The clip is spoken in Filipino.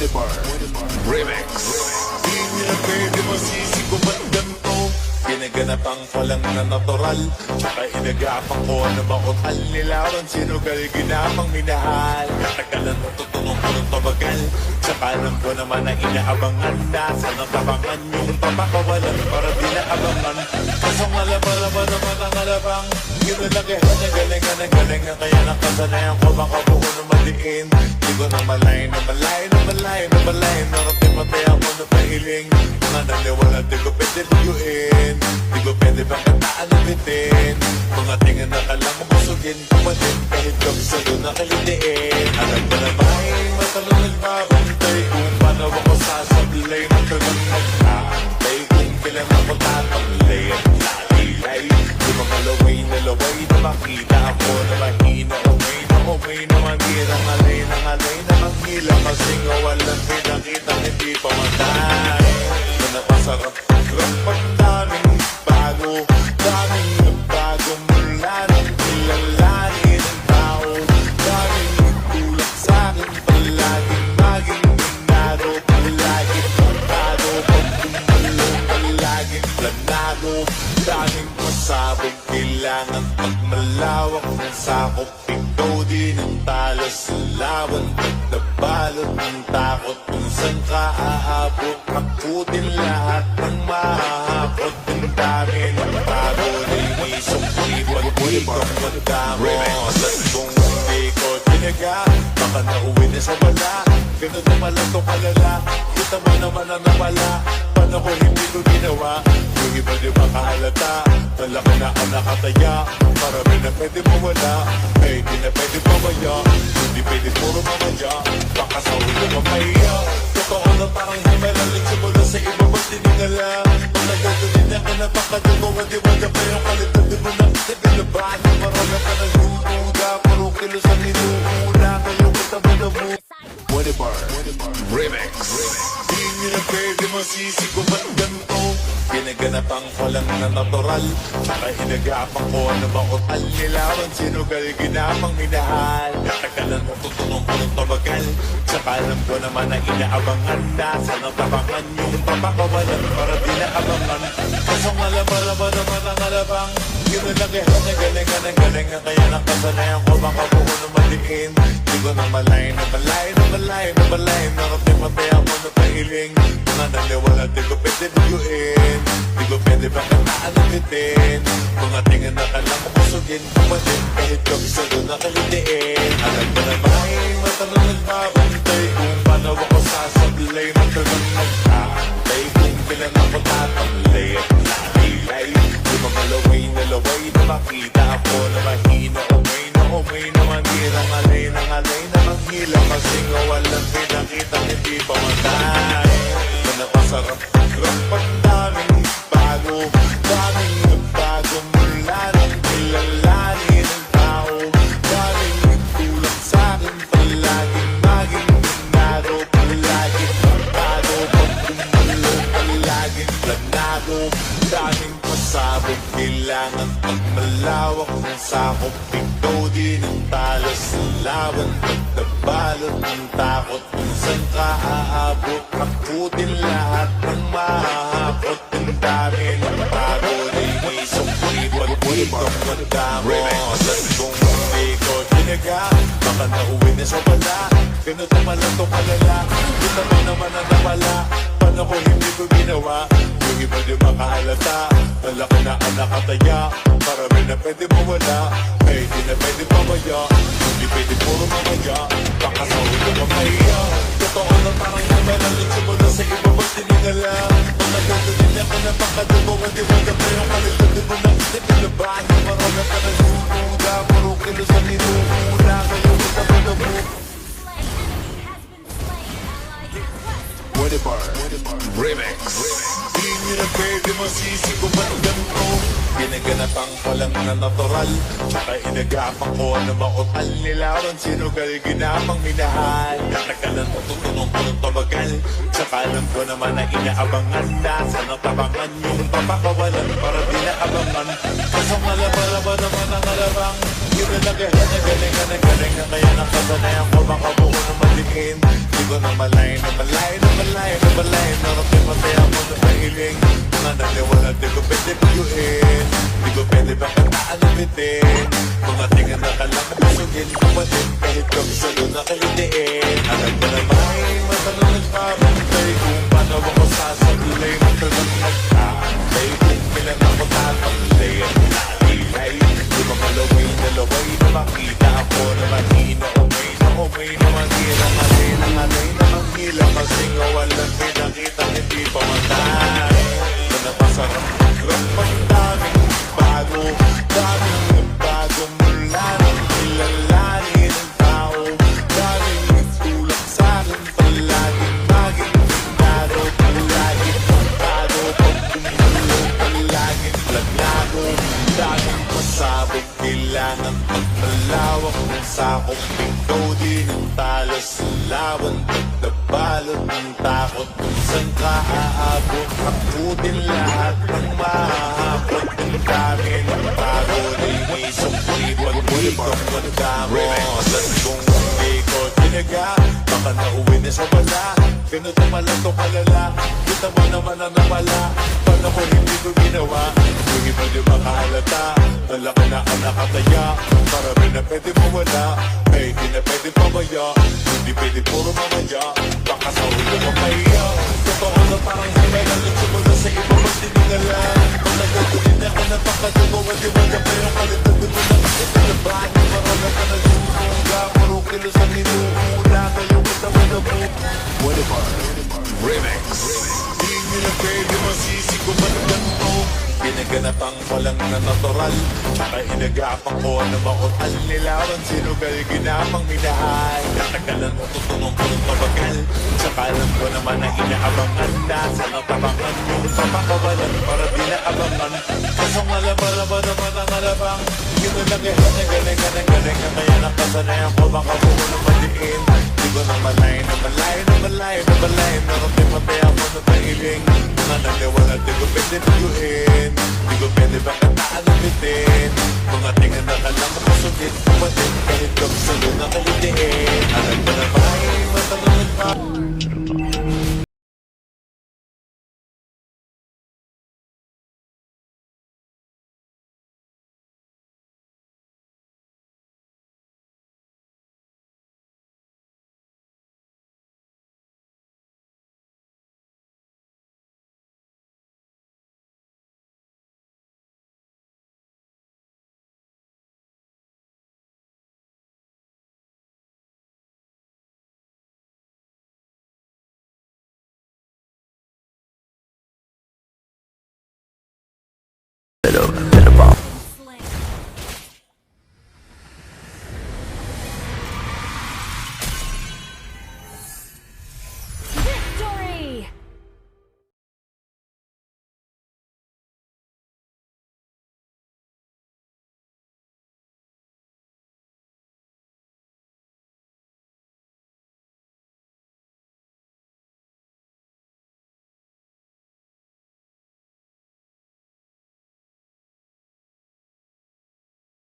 Remix. Di nila pwede masisi kung ba't ganito. Ginaganapan ko lang na natural, tsaka inagapang ko na makutal. Nilawan sinugal, ginapang minahal. Katagalan natutunong ko ng tabagal, tsaka alam ko naman na inaabangan. Nasa natabangan yung papakawalan para di naabangan. Kasong alabalaban naman ang alabang, ginalakihan na galingan na galingan. Kaya nakasanayan ko makabuo na maliin. Di ko na malay na malay na malay na malay. Narating matay ako na pahiling. Mga naliwala di ko pwede luyuin. Di ko pwede bang kataan na bitin. Mga tingin na kalang mabusugin. Pumalin kahit kami sa'yo nakalitiin. Alam ko na ba'y matalong nagbabantay kung paano ako sasablay. Matalang magkaantay kung kailan ako tatamlay. At lalilay di mamalaway na laway na makita ako na mahina. Okay na mangira, ngalay na manghila. Kasing walang pinakita, hindi pa matay. Na napasarap, rapat daming bago. Daming nagbago mula nang kilalanin ang tao. Daming nagtulak sa'kin, palaging maging minado. Palaging pagkado, pag tumalong, palaging planado. Daming pasabog, kailangan pagmalawak ng sakop. Ikaw din ang talo sa lawan, pagdabalot ng takot. Kung saan ka aabot, makutin lahat ng mahahapot. Ang dami ng bago na inisok, iwan ikong magdamo. At kung hindi ko tinaga, baka nauwi na sa wala. Ganun naman lang to kalala, kita mo naman ang nawala. Paano ko hindi ko ginawa? Yung iba di makahalata, malaki na ang nakataya. Marami na pwede mawala, eh di na pwede pamaya. Hindi pwede puro mamaya, baka sa ulo mamaya. Totoo na parang himalaling simula sa iba ba't tinigala. Pag nagagawin na ka na baka dumawa-diwaga pa yung kalita. Di mo na nagalabahan, marami ka ng luda. Puro kilos ang inuuna, ngayon kita mo na mo. Remix. Di nila pwede masisi kung ba't ganito. Ginaganapan ko lang na natural, tsaka inagapang ko na makutal. Nilawan sinugal, ginapang minahal. Katagalan natutunong ko ng tabagal, tsaka alam ko naman na inaabangan. Nasa natabangan yung papakawalan para di naabangan. Kasong alabalaban naman ang alabang, ginalakihan na galingan ng galingan. Kaya nakasanayan ko makabuo na maliin. Di ko na malay na malay na malay na malay. Narating matay ako na pahiling. Mga naliwala di ko pwede luyuin. Di ko pwede bang kataan na bitin. Mga tingin na kalang mabusugin. Pumalin kahit kami sa'yo nakalitiin. Alam ko na ba'y matanong nagbabantay kung paano ako sasablay. Matalang magkaantay kung kailan ako tatamlay. At lalilay di mamalaway na laway na makita ako na mahina. Okay na mangira, ngalay na manghila. Kasing walang pinakita, hindi pa matay. Na napasarap, rapat daming bago. Daming nagbago mula nang kilalanin ang tao. Daming nagtulak sa'kin, palaging maging minado. Palaging pagkado, pag tumalong, palaging planado. Daming pasabog, kailangan pagmalawak ng sakop. Ikaw din ang talo sa lawan, pagdabalot ng takot. Kung saan ka aabot, makutin lahat ng mahahapot. Ang dami ng bago na inisok, iwan ikong magdamo. At kung hindi ko tinaga, baka nauwi na sa wala. Ganun naman lang to kalala, kita mo naman ang nawala. Paano ko hindi ko ginawa? Yung iba di makahalata, malaki na ang nakataya. Marami na pwede mawala, eh di na pwede pamaya. Hindi pwede puro mamaya, baka sa ulo mamaya. Totoo na parang himalaling simula sa iba ba't tinigala. Pag nagagawin na ka na baka dumawa-diwaga pa yung kalita. Di mo na nagalabahan, marami ka ng luda. Puro kilos ang inuuna, ngayon kita mo na mo. Remix. Di nila pwede masisi kung ba't ganito. Ginaganapan ko lang na natural, tsaka inagapang ko na makutal. Nilawan sinugal, ginapang minahal. Katagalan natutunong ko ng tabagal, tsaka alam ko naman na inaabangan. Nasa natabangan yung papakawalan para di naabangan. Kasong alabalaban naman ang alabang, ginalakihan na galingan. Kaya nakasanayan ko makabuo na maliin. Di ko na malay na malay na malay na malay na kapit matay ako na mahiling mga naniwala di ko pwede biyuin di ko pwede ba kataan na bitin mga tingan na kalang masugin kumatin kahit kong salo na kalitiin alam ko na may matanong nagpapantay kung paano ako sasablay matalang magkakay kung kailan ako tatamlay at nalilay di makalaway na laway na makita ako na mahina umay na mahila kasi nangalay na manghila kasi nga walang pinakita hindi pa matay na napasarap rapang daming bago mula ng kilalanin ng tao daming tulak sa'kin palaging maging pindado palaging pagkado pag tumulong palaging plagado daming pasabog kailangan pagmalawak ng sakong ikaw din ang talas sa laban pagdabalot ng takot kung saan ka aabot akutin lahat ng mahahapot ng dami ng bago na inisok iwan ikong magdamo saan kung hindi ko tinaga baka nauwi na sa wala ganun naman lang to kalala kita mo naman ang nawala paano ko hindi ko ginawa yung iba di makahalata nalaki na ang nakataya marami na pwede mawala may di na pwede pamaya hindi pwede puro mamaya baka sa ulo mapahiya totoo na parang himay na nagsimula sa iba magtiningala pag nagatuloy na ka na pakagawa di magapay ang kalitag mo na ito na bahay marala ka na lumuga puro kilos ang inuula kayo katawa na po What if Remix Di nila pwede masisi kung ba't ganito Ginaganapang walang na natural Tsaka inagapang ko na bakot Alnilawan sinugal ginapang minahal Natagalan mo tutunong ko ng mabagal Tsaka alam ko naman na inaabangan na Sa natabangan mo papakawalan para di naabangan Kasong alabara ba naman ang alabang Ginulagihan na galing Kaya nakasanayan ko baka buko na maliin Di ko na malay na malay na malay na malay Nakapimapay ako na pahiling Mga naniwala di ko pwede biyuin Di ko pwede ba kataan na bitin Mga tingan na kalang masugit Kumatin kahit kong salo na kalitiin Alam ko na may matanong pa